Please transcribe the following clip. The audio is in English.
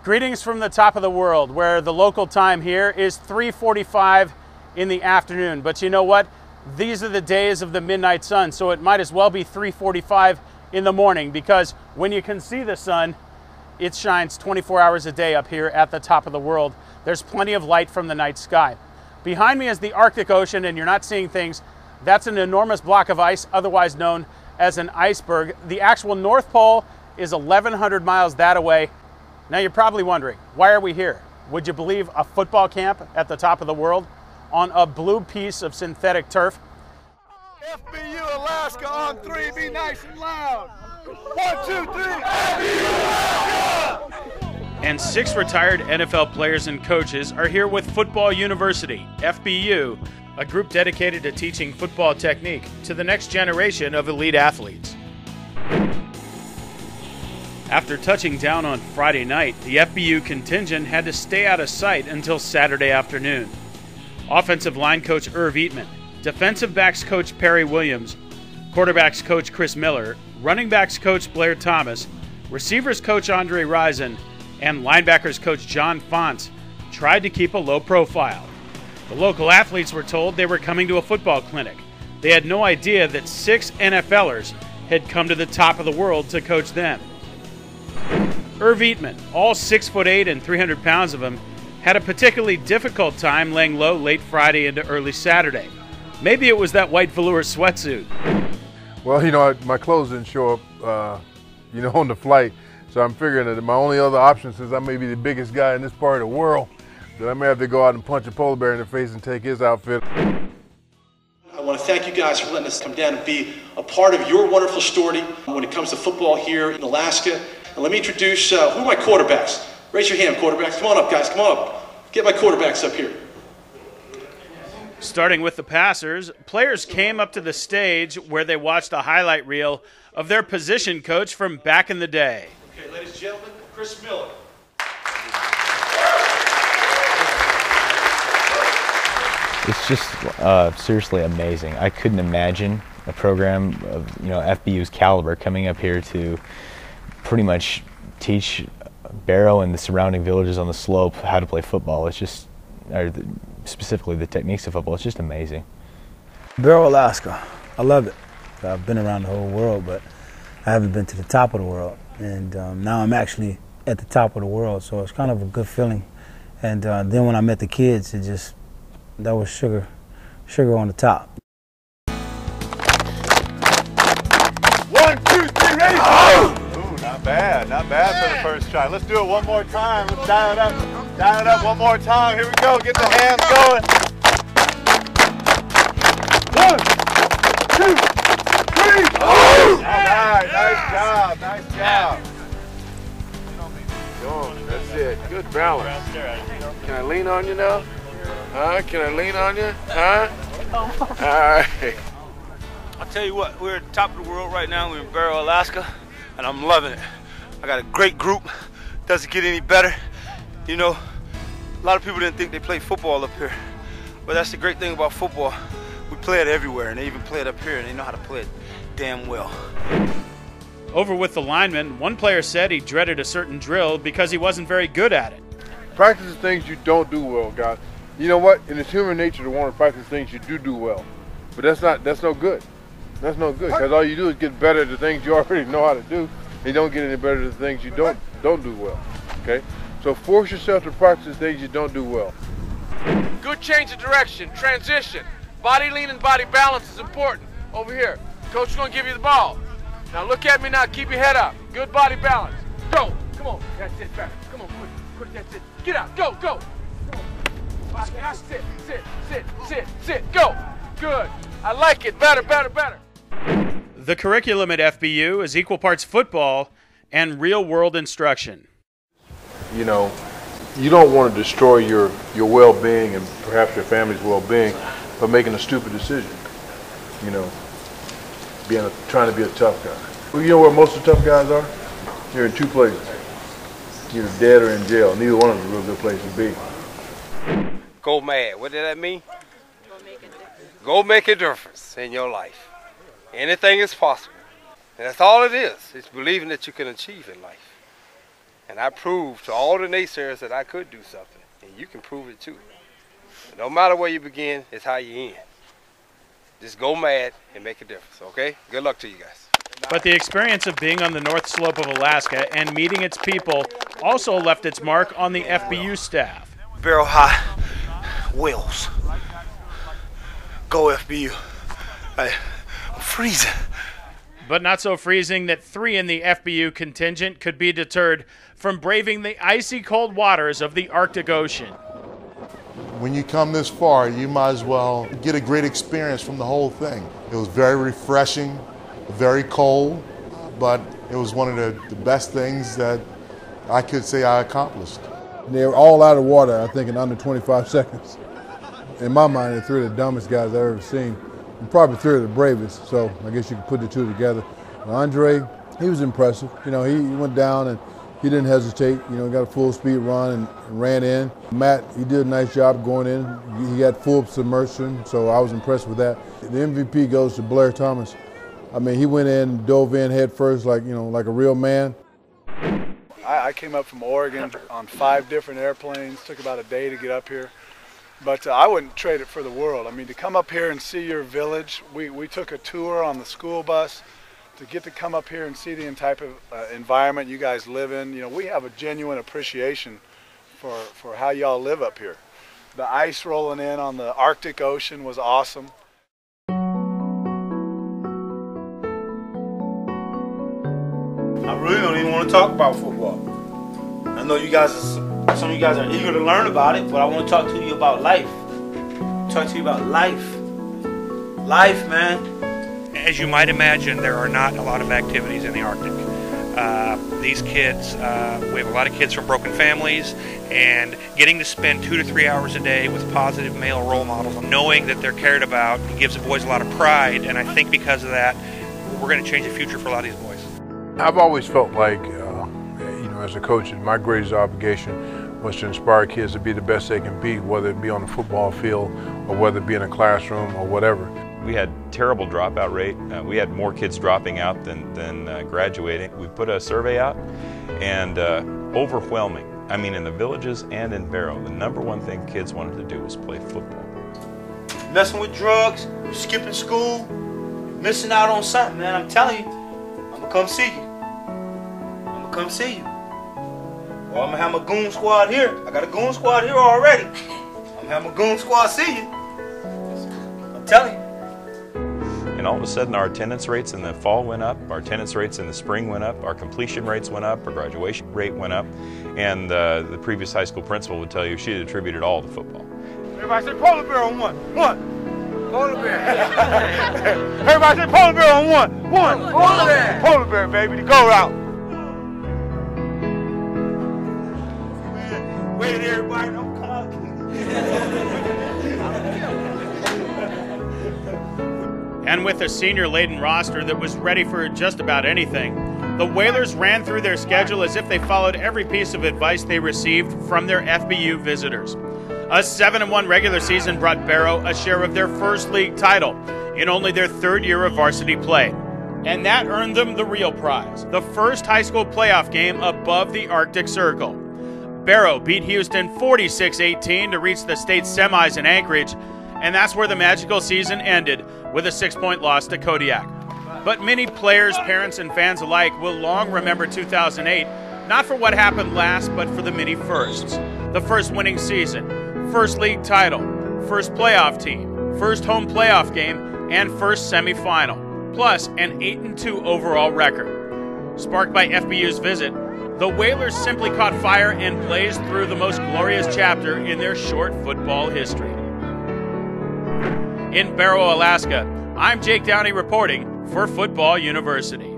Greetings from the top of the world, where the local time here is 3:45 in the afternoon. But you know what? These are the days of the midnight sun, so it might as well be 3:45 in the morning, because when you can see the sun, it shines 24 hours a day up here at the top of the world. There's plenty of light from the night sky. Behind me is the Arctic Ocean, and you're not seeing things. That's an enormous block of ice, otherwise known as an iceberg. The actual North Pole is 1,100 miles that away. Now you're probably wondering, why are we here? Would you believe a football camp at the top of the world on a blue piece of synthetic turf? FBU Alaska on three, be nice and loud. 1, 2, 3, FBU Alaska! And 6 retired NFL players and coaches are here with Football University, FBU, a group dedicated to teaching football technique to the next generation of elite athletes. After touching down on Friday night, the FBU contingent had to stay out of sight until Saturday afternoon. Offensive line coach Irv Eatman, defensive backs coach Perry Williams, quarterbacks coach Chris Miller, running backs coach Blair Thomas, receivers coach Andre Risen, and linebackers coach John Fonts tried to keep a low profile. The local athletes were told they were coming to a football clinic. They had no idea that 6 NFLers had come to the top of the world to coach them. Irv Eatman, all 6'8" and 300 pounds of him, had a particularly difficult time laying low late Friday into early Saturday. Maybe it was that white velour sweatsuit. Well, you know, my clothes didn't show up, on the flight, so I'm figuring that my only other option, since I may be the biggest guy in this part of the world, that I may have to go out and punch a polar bear in the face and take his outfit. I want to thank you guys for letting us come down and be a part of your wonderful story when it comes to football here in Alaska. And let me introduce, who are my quarterbacks? Raise your hand, quarterbacks. Come on up, guys, come on up. Get my quarterbacks up here. Starting with the passers, players came up to the stage where they watched a highlight reel of their position coach from back in the day. Okay, ladies and gentlemen, Chris Miller. It's just seriously amazing. I couldn't imagine a program of FBU's caliber coming up here to pretty much teach Barrow and the surrounding villages on the slope how to play football. It's just, specifically the techniques of football, it's just amazing. Barrow, Alaska, I love it. I've been around the whole world, but I haven't been to the top of the world. And now I'm actually at the top of the world, so it's kind of a good feeling. And then when I met the kids, that was sugar on the top. 1, 2, 3, ready? Oh! Ooh, not bad for the first try. Let's do it one more time. Let's dial it up one more time. Here we go, get the hands going. 1, 2, 3, oh! All right, nice job. That's it, good balance. Can I lean on you now? Huh? Can I lean on you? Huh? All right. I'll tell you what, we're at the top of the world right now. We're in Barrow, Alaska, and I'm loving it. I got a great group. Doesn't get any better. You know, a lot of people didn't think they played football up here, but that's the great thing about football. We play it everywhere, and they even play it up here, and they know how to play it damn well. Over with the linemen, one player said he dreaded a certain drill because he wasn't very good at it. Practice the things you don't do well, guys. You know what? And it's human nature to want to practice things you do well. But that's no good. That's no good, because all you do is get better at the things you already know how to do. You don't get any better at the things you don't do well, okay? So force yourself to practice the things you don't do well. Good change of direction, transition. Body lean and body balance is important. Over here, coach is gonna give you the ball. Now look at me now, keep your head up. Good body balance. Go, come on, that's it, back. Come on, quick, that's it. Get out, go. Come on. Now sit, go. Good, I like it, better. The curriculum at FBU is equal parts football and real-world instruction. You know, you don't want to destroy your well-being and perhaps your family's well-being by making a stupid decision. You know, trying to be a tough guy. Well, you know where most of the tough guys are? You're in 2 places. You're either dead or in jail. Neither one of them is a real good place to be. Go mad. What did that mean? Go make a difference in your life. Anything is possible. And that's all it is. It's believing that you can achieve in life. And I proved to all the naysayers that I could do something, and you can prove it too. No matter where you begin, it's how you end. Just go mad and make a difference, okay? Good luck to you guys. But the experience of being on the North Slope of Alaska and meeting its people also left its mark on the FBU staff. Barrow High, Wales. Go FBU. I'm freezing. But not so freezing that 3 in the FBU contingent could be deterred from braving the icy cold waters of the Arctic Ocean. When you come this far, you might as well get a great experience from the whole thing. It was very refreshing, very cold, but it was one of the best things that I could say I accomplished. They were all out of water, I think, in under 25 seconds. In my mind, they're 3 of the dumbest guys I've ever seen, and probably 3 of the bravest, so I guess you could put the 2 together. Andre, he was impressive. You know, he went down and he didn't hesitate. You know, he got a full speed run and ran in. Matt, he did a nice job going in. He had full submersion, so I was impressed with that. The MVP goes to Blair Thomas. I mean, he went in, dove in head first like, you know, like a real man. I came up from Oregon on 5 different airplanes. Took about a day to get up here. But I wouldn't trade it for the world. I mean, to come up here and see your village, we took a tour on the school bus to get to come up here and see the type of environment you guys live in. You know, we have a genuine appreciation for how y'all live up here. The ice rolling in on the Arctic Ocean was awesome. I really don't even want to talk about football. I know you guys, some of you guys are eager to learn about it, but I want to talk to you about life. Talk to you about life. Life, man. As you might imagine, there are not a lot of activities in the Arctic. These kids, we have a lot of kids from broken families, and getting to spend 2 to 3 hours a day with positive male role models, knowing that they're cared about, gives the boys a lot of pride, and I think because of that, we're going to change the future for a lot of these boys. I've always felt like, you know, as a coach, my greatest obligation was to inspire kids to be the best they can be, whether it be on the football field or whether it be in a classroom or whatever. We had terrible dropout rate. We had more kids dropping out than graduating. We put a survey out, and overwhelming. I mean, in the villages and in Barrow, the #1 thing kids wanted to do was play football. Messing with drugs, skipping school, missing out on something, man. I'm telling you, I'm gonna come see you. I'm gonna come see you. Or I'm gonna have my goon squad here. I got a goon squad here already. I'm gonna have my goon squad see you. I'm telling you. And all of a sudden our attendance rates in the fall went up, our attendance rates in the spring went up, our completion rates went up, our graduation rate went up, and the previous high school principal would tell you she had attributed all to football. Everybody say polar bear on one. Polar bear. Everybody say polar bear on one. Polar bear. Polar bear, baby, the go route. Wait, everybody, don't come. And with a senior-laden roster that was ready for just about anything, the Whalers ran through their schedule as if they followed every piece of advice they received from their FBU visitors. A 7-1 regular season brought Barrow a share of their first league title in only their 3rd year of varsity play. And that earned them the real prize, the first high school playoff game above the Arctic Circle. Barrow beat Houston 46-18 to reach the state semis in Anchorage, and that's where the magical season ended with a 6-point loss to Kodiak. But many players, parents, and fans alike will long remember 2008, not for what happened last, but for the many firsts. The first winning season, first league title, first playoff team, first home playoff game, and first semifinal, plus an 8-2 overall record. Sparked by FBU's visit, the Whalers simply caught fire and blazed through the most glorious chapter in their short football history. In Barrow, Alaska, I'm Jake Downey reporting for Football University.